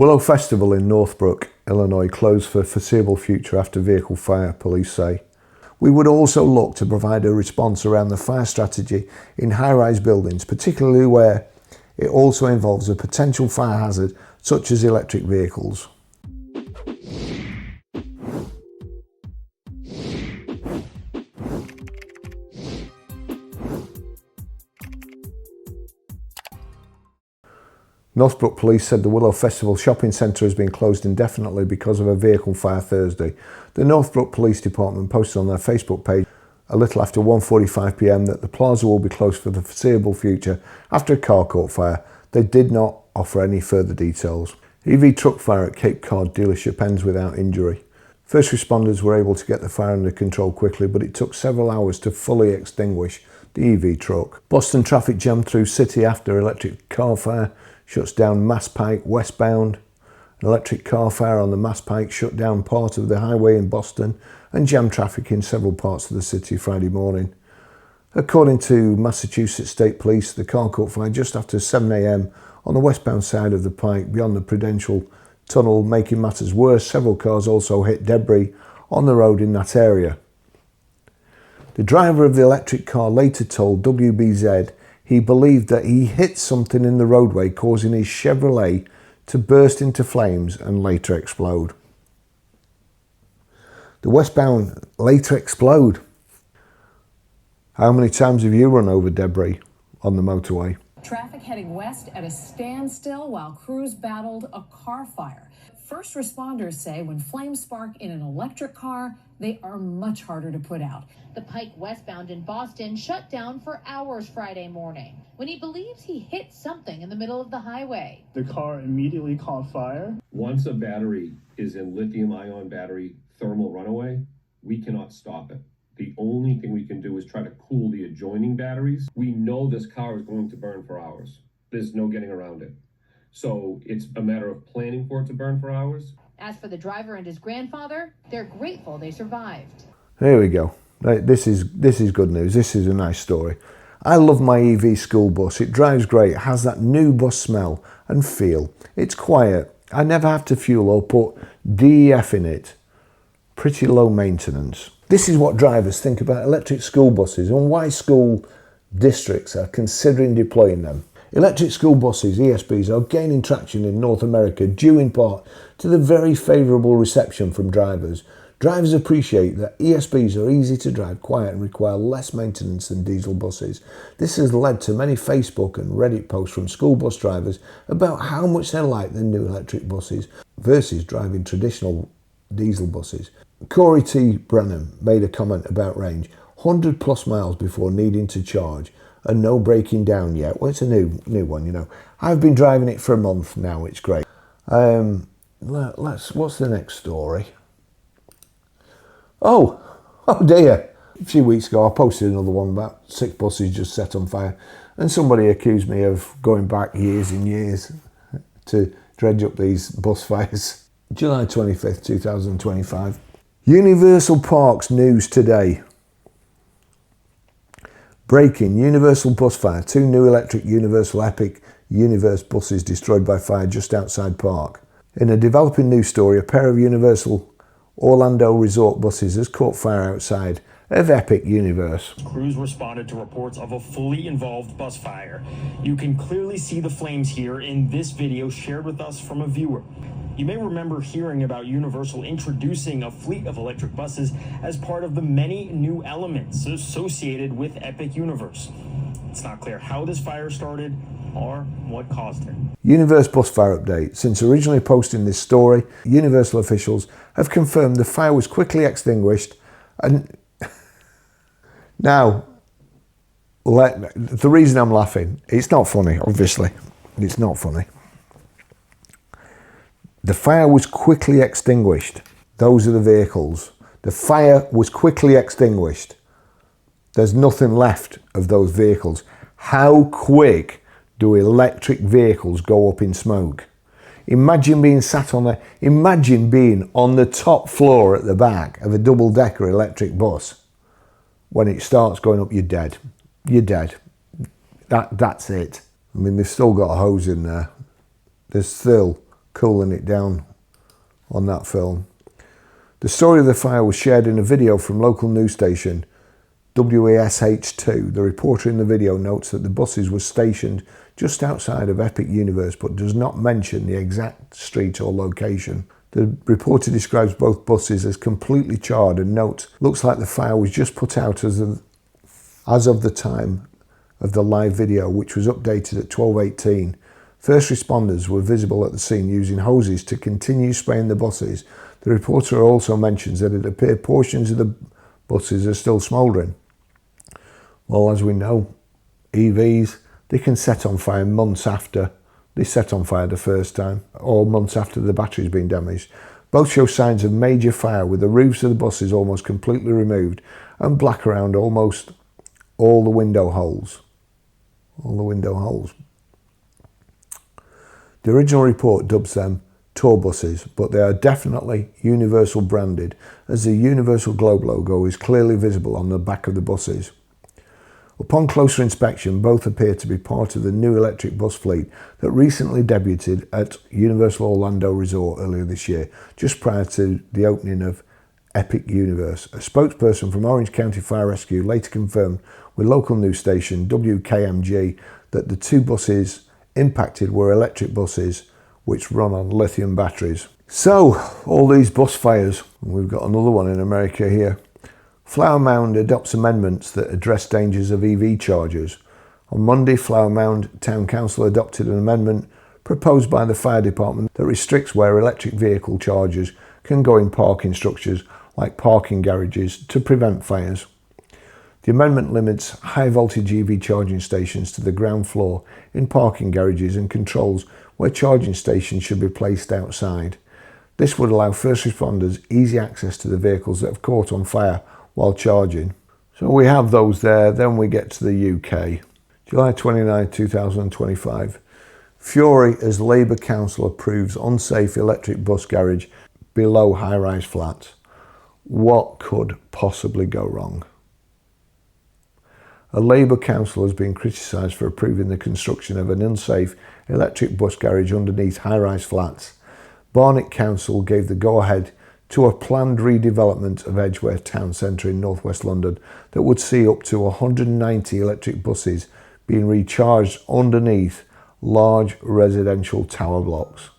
Willow Festival in Northbrook, Illinois closed for foreseeable future after vehicle fire, police say. We would also look to provide a response around the fire strategy in high-rise buildings, particularly where it also involves a potential fire hazard such as electric vehicles. Northbrook Police said the Willow Festival shopping centre has been closed indefinitely because of a vehicle fire Thursday. The Northbrook Police Department posted on their Facebook page a little after 1:45 p.m. that the plaza will be closed for the foreseeable future after a car caught fire. They did not offer any further details. EV truck fire at Cape Cod dealership ends without injury. First responders were able to get the fire under control quickly, but it took several hours to fully extinguish the EV truck. Boston traffic jammed through city after electric car fire shuts down Mass Pike westbound. An electric car fire on the Mass Pike shut down part of the highway in Boston and jammed traffic in several parts of the city Friday morning. According to Massachusetts State Police, the car caught fire just after 7 a.m. on the westbound side of the Pike beyond the Prudential Tunnel. Making matters worse, several cars also hit debris on the road in that area. The driver of the electric car later told WBZ he believed that he hit something in the roadway, causing his Chevrolet to burst into flames and later explode. The westbound later explode. How many times have you run over debris on the motorway? Traffic heading west at a standstill while crews battled a car fire. First responders say when flames spark in an electric car, they are much harder to put out. The Pike westbound in Boston shut down for hours Friday morning when he believes he hit something in the middle of the highway. The car immediately caught fire. Once a battery is in lithium-ion battery thermal runaway, we cannot stop it. The only thing we can do is try to cool the adjoining batteries. We know this car is going to burn for hours. There's no getting around it. So it's a matter of planning for it to burn for hours. As for the driver and his grandfather, they're grateful they survived. There we go. This is good news. This is a nice story. I love my EV school bus. It drives great. It has that new bus smell and feel. It's quiet. I never have to fuel or put DEF in it. Pretty low maintenance. This is what drivers think about electric school buses and why school districts are considering deploying them. Electric school buses, ESBs, are gaining traction in North America due in part to the very favourable reception from drivers. Drivers appreciate that ESBs are easy to drive, quiet and require less maintenance than diesel buses. This has led to many Facebook and Reddit posts from school bus drivers about how much they like the new electric buses versus driving traditional diesel buses. Corey T. Brennan made a comment about range, 100 plus miles before needing to charge and no breaking down yet. Well, it's a new one, you know. I've been driving it for a month now, it's great. What's the next story? Oh dear. A few weeks ago I posted another one about 6 buses just set on fire and somebody accused me of going back years and years to dredge up these bus fires. July 25th, 2025. Universal Parks news today. Breaking Universal bus fire. 2 new electric Universal Epic Universe buses destroyed by fire just outside Park. In a developing news story, a pair of Universal Orlando Resort buses has caught fire outside of Epic Universe. Crews responded to reports of a fully involved bus fire. You can clearly see the flames here in this video shared with us from a viewer. You may remember hearing about Universal introducing a fleet of electric buses as part of the many new elements associated with Epic Universe. It's not clear how this fire started or what caused it. Universe bus fire update. Since originally posting this story, Universal officials have confirmed the fire was quickly extinguished and now, the reason I'm laughing, it's not funny, obviously. It's not funny. The fire was quickly extinguished. Those are the vehicles. The fire was quickly extinguished. There's nothing left of those vehicles. How quick do electric vehicles go up in smoke? Imagine being imagine being on the top floor at the back of a double-decker electric bus. When it starts going up, you're dead. You're dead. That's it. I mean, they've still got a hose in there. There's still cooling it down on that film. The story of the fire was shared in a video from local news station WASH2. The reporter in the video notes that the buses were stationed just outside of Epic Universe but does not mention the exact street or location. The reporter describes both buses as completely charred and notes, looks like the fire was just put out as of the time of the live video, which was updated at 12:18. First responders were visible at the scene using hoses to continue spraying the buses. The reporter also mentions that it appears portions of the buses are still smouldering. Well, as we know, EVs, they can set on fire months after they set on fire the first time, or months after the battery's been damaged. Both show signs of major fire, with the roofs of the buses almost completely removed and black around almost all the window holes. The original report dubs them tour buses, but they are definitely Universal branded, as the Universal Globe logo is clearly visible on the back of the buses. Upon closer inspection, both appear to be part of the new electric bus fleet that recently debuted at Universal Orlando Resort earlier this year, just prior to the opening of Epic Universe. A spokesperson from Orange County Fire Rescue later confirmed with local news station WKMG that the two buses impacted were electric buses which run on lithium batteries. So, all these bus fires, we've got another one in America here. Flower Mound adopts amendments that address dangers of EV chargers. On Monday, Flower Mound Town Council adopted an amendment proposed by the fire department that restricts where electric vehicle chargers can go in parking structures like parking garages to prevent fires. The amendment limits high voltage EV charging stations to the ground floor in parking garages and controls where charging stations should be placed outside. This would allow first responders easy access to the vehicles that have caught on fire while charging. So we have those there. Then we get to the UK. July 29, 2025. Fury as Labour Council approves unsafe electric bus garage below high-rise flats. What could possibly go wrong? A Labour council has been criticised for approving the construction of an unsafe electric bus garage underneath high-rise flats. Barnet Council gave the go-ahead to a planned redevelopment of Edgware Town Centre in northwest London that would see up to 190 electric buses being recharged underneath large residential tower blocks.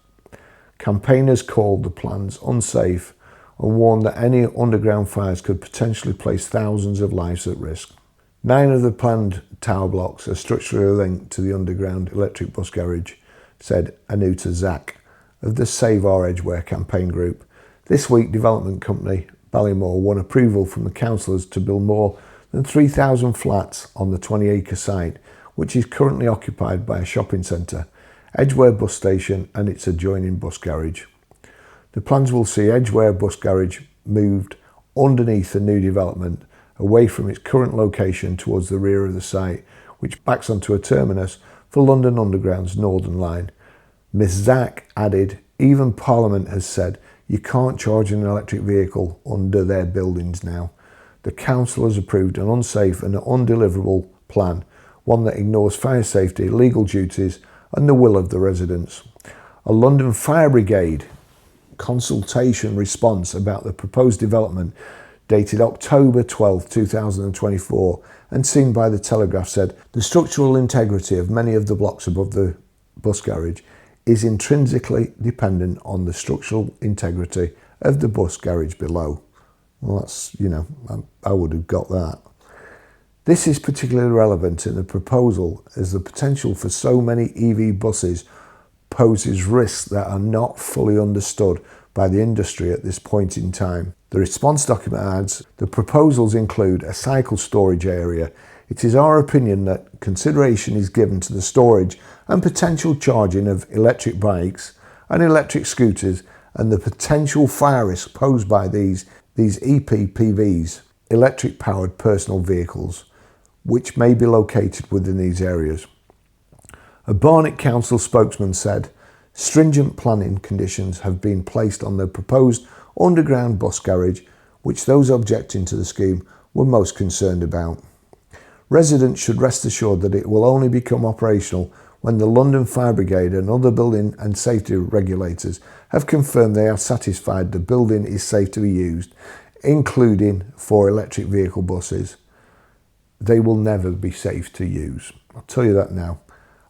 Campaigners called the plans unsafe and warned that any underground fires could potentially place thousands of lives at risk. 9 of the planned tower blocks are structurally linked to the underground electric bus garage, said Anuta Zak of the Save Our Edgware campaign group. This week, development company Ballymore won approval from the councillors to build more than 3,000 flats on the 20-acre site, which is currently occupied by a shopping centre, Edgware bus station and its adjoining bus garage. The plans will see Edgware bus garage moved underneath the new development, away from its current location towards the rear of the site, which backs onto a terminus for London Underground's Northern Line. Ms Zak added, even Parliament has said you can't charge an electric vehicle under their buildings now. The council has approved an unsafe and undeliverable plan, one that ignores fire safety, legal duties and the will of the residents. A London Fire Brigade consultation response about the proposed development dated October 12, 2024 and seen by the Telegraph said the structural integrity of many of the blocks above the bus garage is intrinsically dependent on the structural integrity of the bus garage below. Well, that's, I would have got that. This is particularly relevant in the proposal as the potential for so many EV buses poses risks that are not fully understood by the industry at this point in time. The response document adds, the proposals include a cycle storage area. It is our opinion that consideration is given to the storage and potential charging of electric bikes and electric scooters and the potential fire risk posed by these EPPVs, electric powered personal vehicles, which may be located within these areas. A Barnet Council spokesman said, stringent planning conditions have been placed on the proposed underground bus garage, which those objecting to the scheme were most concerned about. Residents should rest assured that it will only become operational when the London Fire Brigade and other building and safety regulators have confirmed they are satisfied the building is safe to be used, including for electric vehicle buses. They will never be safe to use. I'll tell you that now.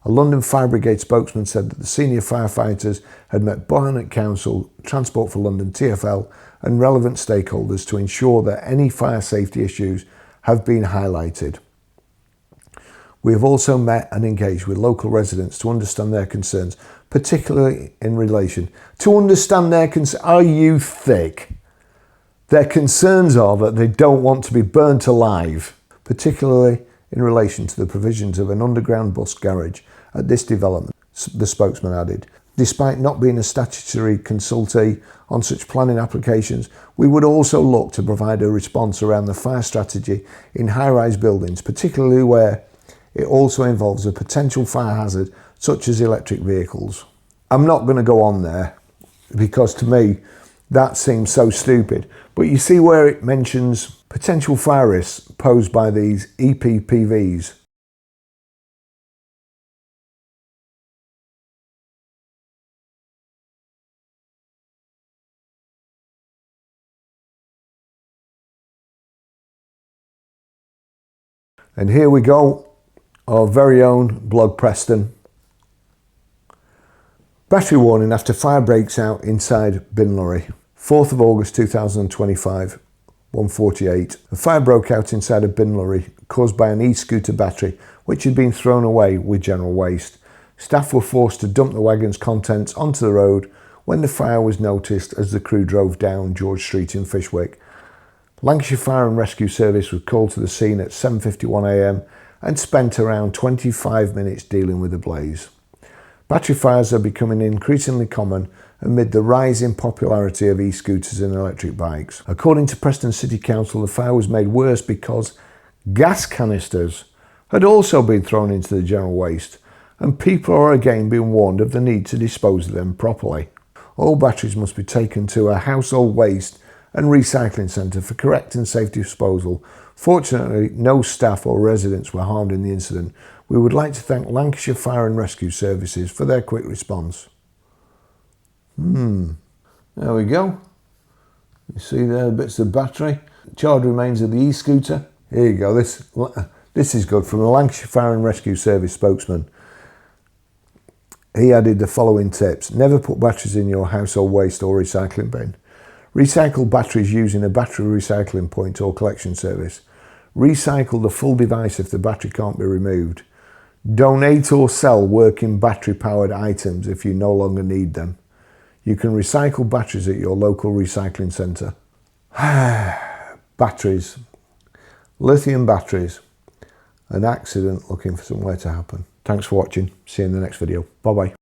A London Fire Brigade spokesman said that the senior firefighters had met Barnet Council, Transport for London, TfL and relevant stakeholders to ensure that any fire safety issues have been highlighted. We have also met and engaged with local residents to understand their concerns, particularly in relation to understand their concerns. Are you thick? Their concerns are that they don't want to be burnt alive, particularly in relation to the provisions of an underground bus garage at this development, the spokesman added. Despite not being a statutory consultee on such planning applications, we would also look to provide a response around the fire strategy in high-rise buildings, particularly where it also involves a potential fire hazard such as electric vehicles. I'm not going to go on there because to me that seems so stupid. But you see where it mentions potential fire risks posed by these EPPVs. And here we go, our very own Blog Preston. Battery warning after fire breaks out inside bin lorry. 4th of August 2025, 1:48. A fire broke out inside a bin lorry caused by an e-scooter battery which had been thrown away with general waste. Staff were forced to dump the wagon's contents onto the road when the fire was noticed as the crew drove down George Street in Fishwick. Lancashire Fire and Rescue Service was called to the scene at 7:51 a.m. and spent around 25 minutes dealing with the blaze. Battery fires are becoming increasingly common amid the rising popularity of e-scooters and electric bikes. According to Preston City Council, the fire was made worse because gas canisters had also been thrown into the general waste, and people are again being warned of the need to dispose of them properly. All batteries must be taken to a household waste and recycling centre for correct and safe disposal. Fortunately, no staff or residents were harmed in the incident. We would like to thank Lancashire Fire and Rescue Services for their quick response. There we go. You see there bits of battery. Charred remains of the e-scooter. Here you go. This is good from the Lancashire Fire and Rescue Service spokesman. He added the following tips. Never put batteries in your household waste or recycling bin. Recycle batteries using a battery recycling point or collection service. Recycle the full device if the battery can't be removed. Donate or sell working battery-powered items if you no longer need them. You can recycle batteries at your local recycling centre. Batteries. Lithium batteries. An accident looking for somewhere to happen. Thanks for watching. See you in the next video. Bye-bye.